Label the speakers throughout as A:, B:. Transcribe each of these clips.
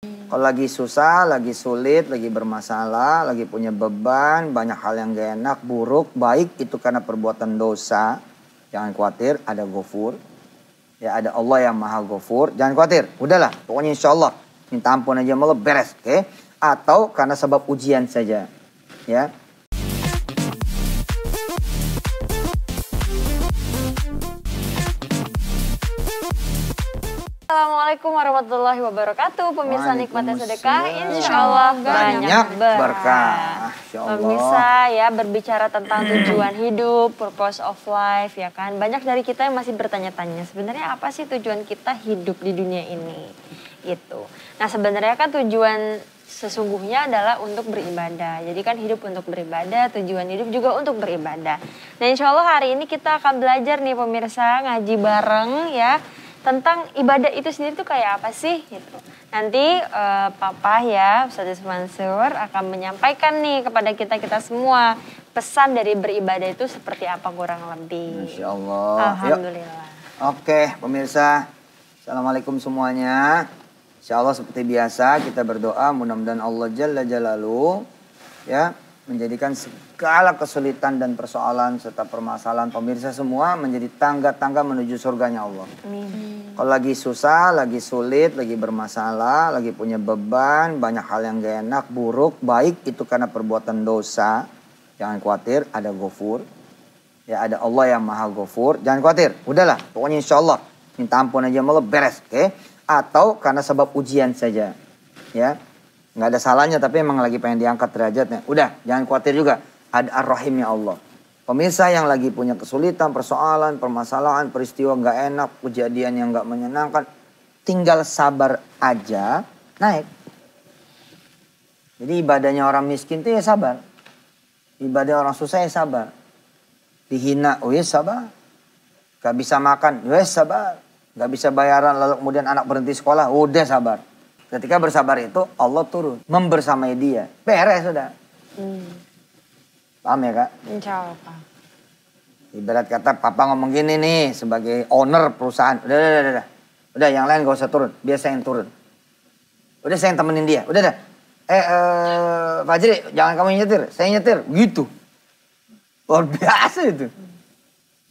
A: Kalau lagi susah, lagi sulit, lagi bermasalah, lagi punya beban, banyak hal yang gak enak, buruk, baik itu karena perbuatan dosa. Jangan khawatir, ada Ghafur. Ya, ada Allah yang Maha Ghafur. Jangan khawatir, udahlah, pokoknya insya Allah minta ampun aja malah beres, oke? Atau karena sebab ujian saja, ya.
B: Assalamualaikum warahmatullahi wabarakatuh. Pemirsa nikmatnya sedekah, insya Allah banyak berkah. Pemirsa ya, berbicara tentang tujuan hidup, purpose of life ya kan. Banyak dari kita yang masih bertanya-tanya, sebenarnya apa sih tujuan kita hidup di dunia ini? Gitu. Nah sebenarnya kan tujuan sesungguhnya adalah untuk beribadah. Jadi kan hidup untuk beribadah, tujuan hidup juga untuk beribadah. Nah insya Allah hari ini kita akan belajar nih pemirsa, ngaji bareng ya. Tentang ibadah itu sendiri tuh kayak apa sih gitu. Nanti Papa ya, Ustaz Mansur akan menyampaikan nih kepada kita semua pesan dari beribadah itu seperti apa kurang lebih.
A: Masya Allah.
B: Alhamdulillah.
A: Yuk. Oke pemirsa, Assalamualaikum semuanya. Insya Allah seperti biasa kita berdoa mudah-mudahan Allah Jalla Jalaluhu ya menjadikan segala kesulitan dan persoalan serta permasalahan pemirsa semua menjadi tangga-tangga menuju surganya Allah.
B: Amin.
A: Kalau lagi susah, lagi sulit, lagi bermasalah, lagi punya beban, banyak hal yang gak enak, buruk, baik itu karena perbuatan dosa. Jangan khawatir, ada Ghafur. Ya, ada Allah yang Maha Ghafur. Jangan khawatir, udahlah, pokoknya insya Allah minta ampun aja malah beres, oke? Atau karena sebab ujian saja, ya. Nggak ada salahnya tapi emang lagi pengen diangkat derajatnya. Udah, jangan khawatir juga. Ada Ar-Rahimnya Allah. Pemirsa yang lagi punya kesulitan, persoalan, permasalahan, peristiwa nggak enak, kejadian yang nggak menyenangkan. Tinggal sabar aja, naik. Jadi ibadahnya orang miskin itu ya sabar. Ibadah orang susah ya sabar. Dihina, oh ya sabar. Gak bisa makan, ya sabar. Gak bisa bayaran, lalu kemudian anak berhenti sekolah, udah sabar. Ketika bersabar itu Allah turun membersamai dia. Beres sudah. Paham ya Kak?
B: Insya Allah Pak.
A: Ibarat kata papa ngomong gini nih sebagai owner perusahaan. Udah. Udah yang lain gak usah turun. Biar saya yang turun. Udah saya yang temenin dia. Udah. Fajri jangan kamu yang nyetir. Saya nyetir. Gitu. Luar biasa itu.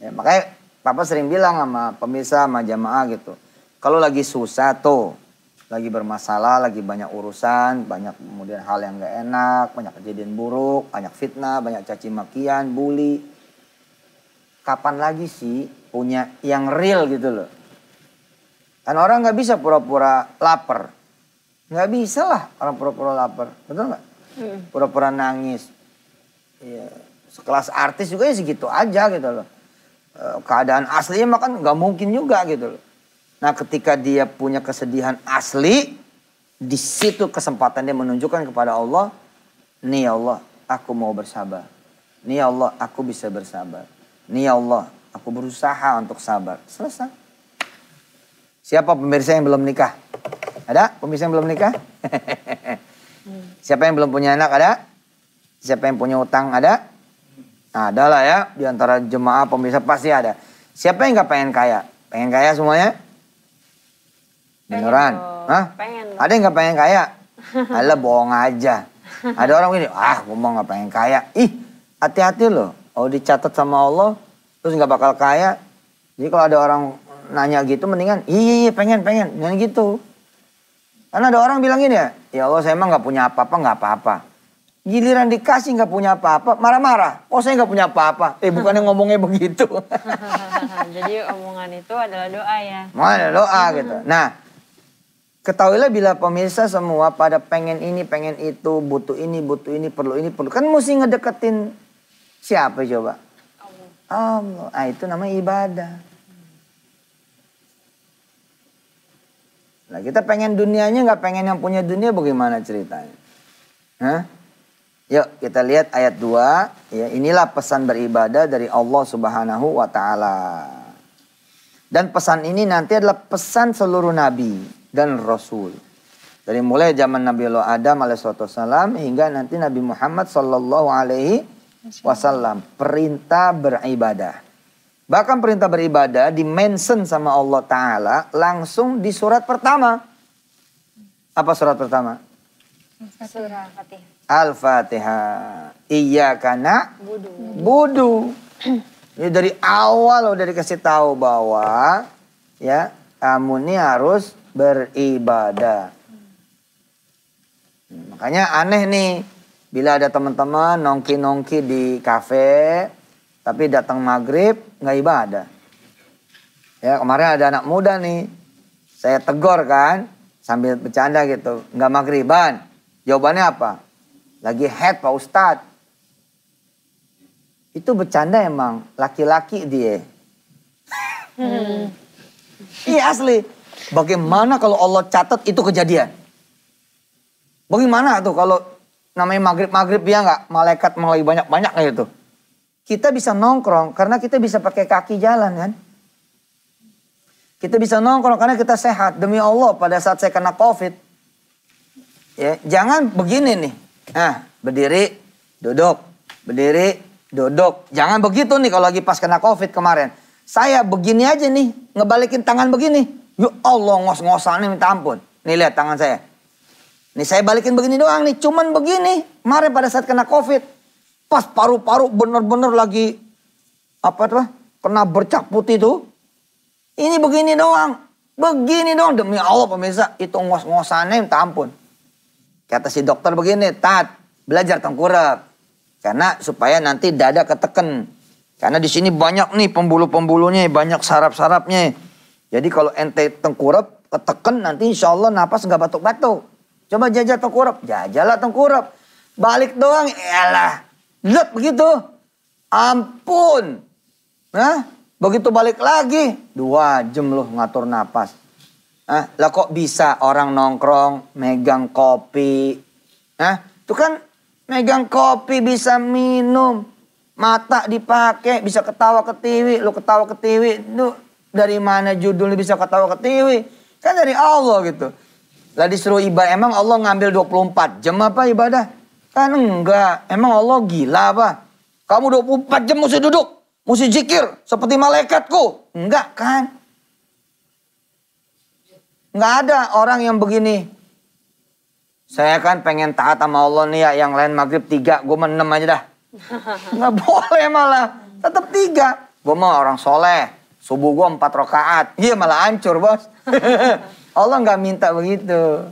A: Ya, makanya papa sering bilang sama pemirsa sama jamaah gitu. Kalau lagi susah tuh. Lagi bermasalah, lagi banyak urusan, banyak kemudian hal yang gak enak, banyak kejadian buruk, banyak fitnah, banyak caci makian, bully. Kapan lagi sih punya yang real gitu loh. Kan orang gak bisa pura-pura lapar. Gak bisa lah orang pura-pura lapar, betul gak? Pura-pura nangis. Ya, sekelas artis juga ya segitu aja gitu loh. Keadaan aslinya mah kan gak mungkin juga gitu loh. Nah ketika dia punya kesedihan asli, di situ kesempatan dia menunjukkan kepada Allah, nih ya Allah aku mau bersabar. Nih ya Allah aku bisa bersabar. Nih ya Allah aku berusaha untuk sabar. Selesai. Siapa pemirsa yang belum nikah? Ada pemirsa yang belum nikah? Siapa yang belum punya anak ada? Siapa yang punya utang ada? Nah, ada lah ya, di antara jemaah pemirsa pasti ada. Siapa yang gak pengen kaya? Pengen kaya semuanya? Beneran? Hah?
B: Pengen.
A: Ada yang gak pengen kaya? Alah bohong aja. Ada orang gini, gue mau gak pengen kaya. Ih, hati-hati loh. Kalau dicatat sama Allah, terus gak bakal kaya. Jadi kalau ada orang nanya gitu, mendingan, iya pengen. Jangan gitu. Karena ada orang bilang gini ya Allah saya emang gak punya apa-apa, gak apa-apa. Giliran dikasih gak punya apa-apa, marah-marah. Oh saya gak punya apa-apa. Bukannya ngomongnya begitu.
B: Jadi omongan itu adalah doa ya.
A: Mana doa gitu. Nah, ketahuilah bila pemirsa semua pada pengen ini, pengen itu, butuh ini, perlu ini, perlu. Kan mesti ngedeketin siapa coba? Allah. Ah itu namanya ibadah. Nah kita pengen dunianya gak pengen yang punya dunia bagaimana ceritanya? Hah? Yuk kita lihat ayat 2. Ya, inilah pesan beribadah dari Allah Subhanahu wa Ta'ala. Dan pesan ini nanti adalah pesan seluruh nabi dan rasul. Dari mulai zaman Nabi Allah Adam alaihissalam hingga nanti Nabi Muhammad sallallahu alaihi wasallam. Perintah beribadah. Bahkan perintah beribadah dimention sama Allah Ta'ala langsung di surat pertama. Apa surat pertama?
B: Surah Fatihah.
A: Al-Fatihah. Iyyaka na'budu. Ini dari awal udah dikasih tahu bahwa ya kamu ini harus beribadah. Makanya aneh nih bila ada teman-teman nongki-nongki di kafe tapi datang maghrib nggak ibadah. Ya kemarin ada anak muda nih, saya tegur kan sambil bercanda gitu, nggak maghriban. Jawabannya apa? Lagi head Pak Ustadz. Itu bercanda emang, laki-laki dia. Iya asli. Bagaimana kalau Allah catat itu kejadian? Bagaimana tuh kalau namanya maghrib ya nggak? Malaikat mulai banyak-banyak kayak gitu. Kita bisa nongkrong karena kita bisa pakai kaki jalan kan. Kita bisa nongkrong karena kita sehat. Demi Allah pada saat saya kena COVID. Ya, jangan begini nih. Nah, berdiri, duduk. Berdiri, duduk. Jangan begitu nih kalau lagi pas kena COVID kemarin. Saya begini aja nih, ngebalikin tangan begini. Ya Allah, ngos-ngosannya minta ampun. Nih lihat tangan saya. Nih saya balikin begini doang nih, cuman begini. Kemarin pada saat kena COVID. Pas paru-paru bener-bener lagi, apa tuh, kena bercak putih tuh. Ini begini doang. Begini doang, demi Allah pemirsa. Itu ngos-ngosannya minta ampun. Kata si dokter begini, Tat, belajar tengkurap. Karena supaya nanti dada keteken. Karena di sini banyak nih pembuluh-pembuluhnya, banyak saraf-sarafnya. Jadi kalau ente tengkurap, keteken nanti insya Allah napas nggak batuk-batuk. Coba jajal tengkurap, jajalah tengkurap. Balik doang, elah. Lihat begitu. Ampun. Nah, begitu balik lagi, 2 jam loh ngatur napas. Lah kok bisa orang nongkrong, megang kopi. Itu kan megang kopi bisa minum. Mata dipakai, bisa ketawa ke TV. Lu ketawa ke TV, lu dari mana judulnya bisa ketawa ke TV? Kan dari Allah gitu. Lah disuruh ibadah, emang Allah ngambil 24 jam apa ibadah? Kan enggak, emang Allah gila apa? Kamu 24 jam mesti duduk, mesti zikir seperti malaikatku. Enggak kan? Enggak ada orang yang begini. Saya kan pengen taat sama Allah nih ya, yang lain maghrib 3, gue 6 aja dah. Enggak boleh malah, tetap 3. Gue mau orang soleh, subuh gue 4 rakaat. Iya malah hancur bos. Allah nggak minta begitu.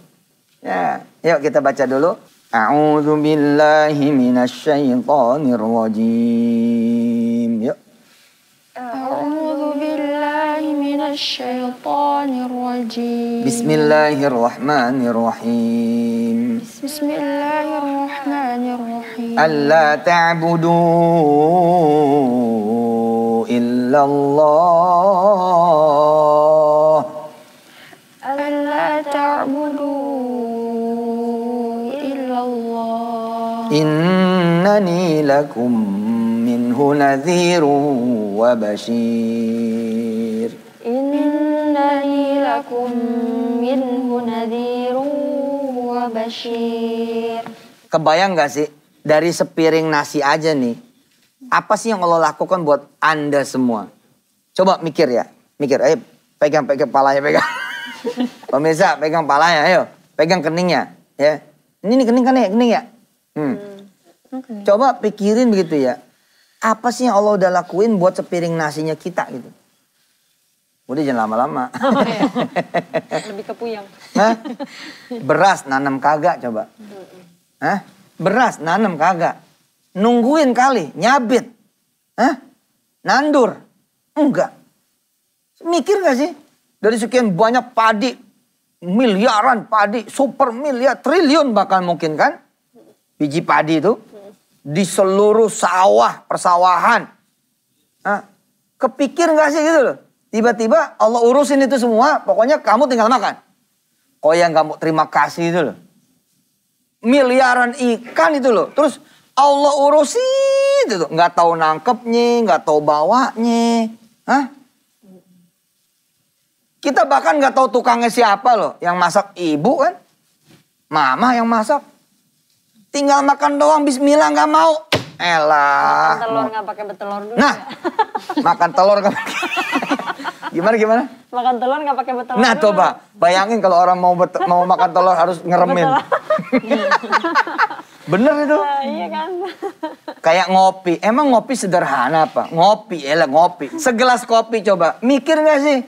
A: Ya, yuk kita baca dulu. A'udzu billahi minasyaitonir rajim. Yuk.
C: A'udzu billahi minasyaitonir rajim.
A: Bismillahirrahmanirrahim.
C: Bismillahirrahmanirrahim.
A: Alla ta'budu illallah.
C: Alla ta'budu illallah.
A: Innani lakum minhu nadhirun wa bashir.
B: Innani lakum minhu nadhirun wa bashir.
A: Kebayang gak sih dari sepiring nasi aja nih, apa sih yang Allah lakukan buat Anda semua? Coba mikir ya, mikir. Ayo pegang palanya, pegang. Pemirsa pegang palanya, ayo pegang keningnya, ya. Ini nih kening kan ya, kening ya. Coba pikirin begitu ya. Apa sih yang Allah udah lakuin buat sepiring nasinya kita gitu? Udah jangan lama-lama.
B: Lebih ke puyeng.
A: Beras nanam kagak coba. Beras nanam kagak. Nungguin kali, nyabit. Nandur. Enggak. Mikir gak sih? Dari sekian banyak padi, miliaran padi, super miliar, triliun bahkan mungkin kan? Biji padi itu. Di seluruh sawah, persawahan. Kepikir gak sih gitu loh? Tiba-tiba Allah urusin itu semua, pokoknya kamu tinggal makan. Kok yang kamu terima kasih itu loh. Miliaran ikan itu loh. Terus Allah urusin itu. Nggak tahu nangkepnya, nggak tahu bawanya. Kita bahkan nggak tahu tukangnya siapa loh. Yang masak ibu kan. Mama yang masak. Tinggal makan doang, bismillah nggak mau. Elah.
B: Makan telur nggak pakai betelur dulu.
A: Nah, makan telur nggak pakai. Gimana?
B: Makan telur nggak pakai betel.
A: Nah coba, bayangin kalau orang mau makan telur harus ngeremin. Bener itu.
B: Iya kan.
A: Kayak ngopi, emang ngopi sederhana apa? Ngopi, ngopi. Segelas kopi coba, mikir gak sih?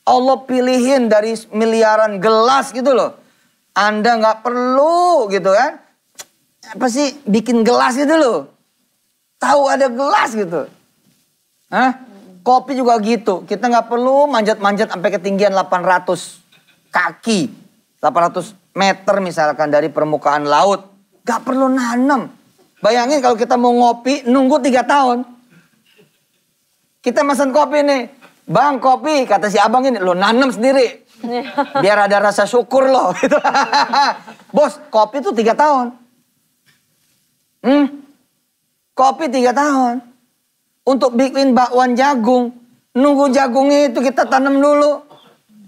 A: Allah pilihin dari miliaran gelas gitu loh. Anda gak perlu gitu kan. Apa sih bikin gelas gitu loh. Tahu ada gelas gitu. Hah? Kopi juga gitu. Kita gak perlu manjat-manjat sampai ketinggian 800 kaki. 800 meter misalkan dari permukaan laut. Gak perlu nanam. Bayangin kalau kita mau ngopi, nunggu 3 tahun. Kita mesen kopi nih. Bang kopi, kata si abang ini, lo nanam sendiri. Biar ada rasa syukur lo. Gitu. Bos, kopi itu 3 tahun. Kopi 3 tahun. Untuk bikin bakwan jagung. Nunggu jagungnya itu kita tanam dulu.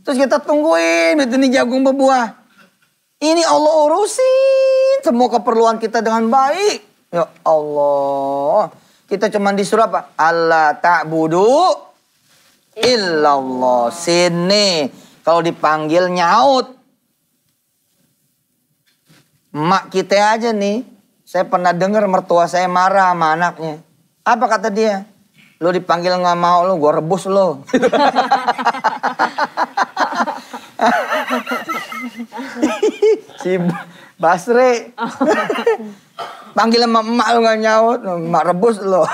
A: Terus kita tungguin itu nih jagung berbuah. Ini Allah urusin semua keperluan kita dengan baik. Ya Allah. Kita cuma disuruh apa? Allah ta'budu illallah. Sini. Kalau dipanggil nyaut. Emak kita aja nih. Saya pernah dengar mertua saya marah sama anaknya. Apa kata dia? Lo dipanggil gak mau lo, gue rebus lo. Si Basri. Panggil sama emak lo gak nyaut, emak rebus lo.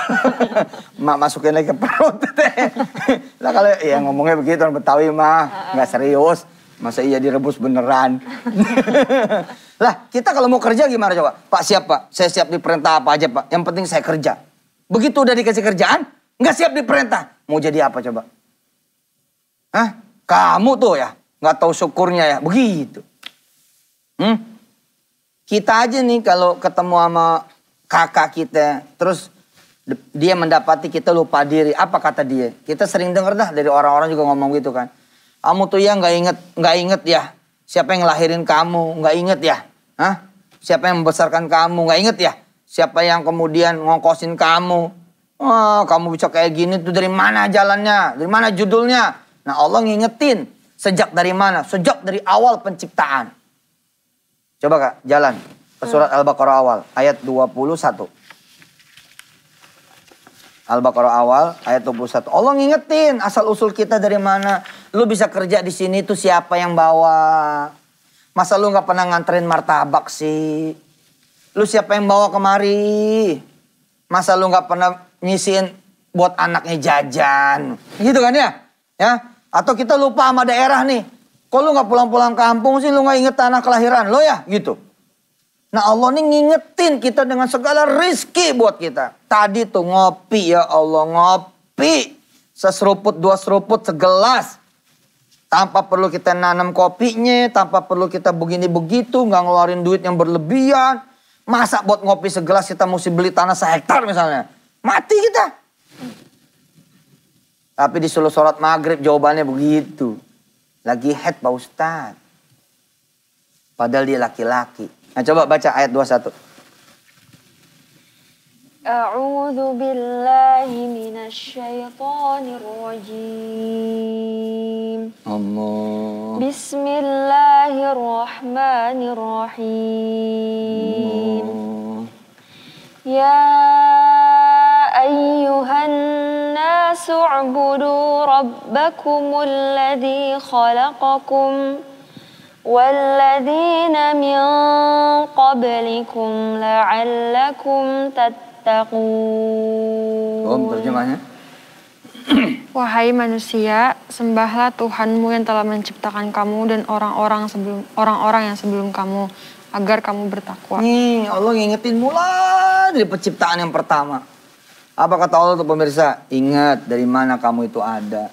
A: Emak masukin lagi ke perut. Lah kalau ya ngomongnya begitu orang Betawi mah, gak serius. Masa iya direbus beneran. Lah kita kalau mau kerja gimana coba? Pak siap pak, saya siap diperintah apa aja pak. Yang penting saya kerja. Begitu udah dikasih kerjaan, gak siap diperintah. Mau jadi apa coba? Hah? Kamu tuh ya, gak tahu syukurnya ya, begitu. Kita aja nih kalau ketemu sama kakak kita, terus dia mendapati kita lupa diri, apa kata dia? Kita sering denger dah dari orang-orang juga ngomong gitu kan. Kamu tuh ya nggak inget ya, siapa yang ngelahirin kamu, nggak inget ya? Hah? Siapa yang membesarkan kamu, nggak inget ya? Siapa yang kemudian ngongkosin kamu? Oh, kamu bisa kayak gini tuh dari mana jalannya? Dari mana judulnya? Nah Allah ngingetin, sejak dari mana? Sejak dari awal penciptaan. Coba kak, jalan ke surat Al-Baqarah awal, ayat 21. Al-Baqarah awal, ayat 21. Allah ngingetin asal usul kita dari mana. Lu bisa kerja di sini tuh siapa yang bawa? Masa lu gak pernah nganterin martabak sih? Lu siapa yang bawa kemari? Masa lu gak pernah nyisiin buat anaknya jajan? Gitu kan ya? Ya? Atau kita lupa sama daerah nih. Kok lu gak pulang-pulang kampung sih, lu gak inget tanah kelahiran lo ya? Gitu. Nah Allah nih ngingetin kita dengan segala rizki buat kita. Tadi tuh ngopi ya Allah, ngopi. Seseruput, 2 seruput, segelas. Tanpa perlu kita nanam kopinya, tanpa perlu kita begini-begitu, gak ngeluarin duit yang berlebihan. Masa buat ngopi segelas kita mesti beli tanah 1 hektar misalnya. Mati kita. Tapi disuruh sholat maghrib jawabannya begitu. Lagi head Pak Ustadz. Padahal dia laki-laki. Nah coba baca ayat 21.
B: A'udzu billahi minasy syaithanir rajim.
A: Allah.
B: Bismillahirrahmanirrahim. Ya ayyuhan nasu u'budu rabbakumul ladzi khalaqakum walladzina min qablikum la'allakum tattaqun.
A: Terjemahnya.
C: Wahai manusia, sembahlah Tuhanmu yang telah menciptakan kamu dan orang-orang yang sebelum kamu agar kamu bertakwa.
A: Nih Allah ngingetin mulai dari penciptaan yang pertama. Apa kata Allah tuh pemirsa? Ingat dari mana kamu itu ada.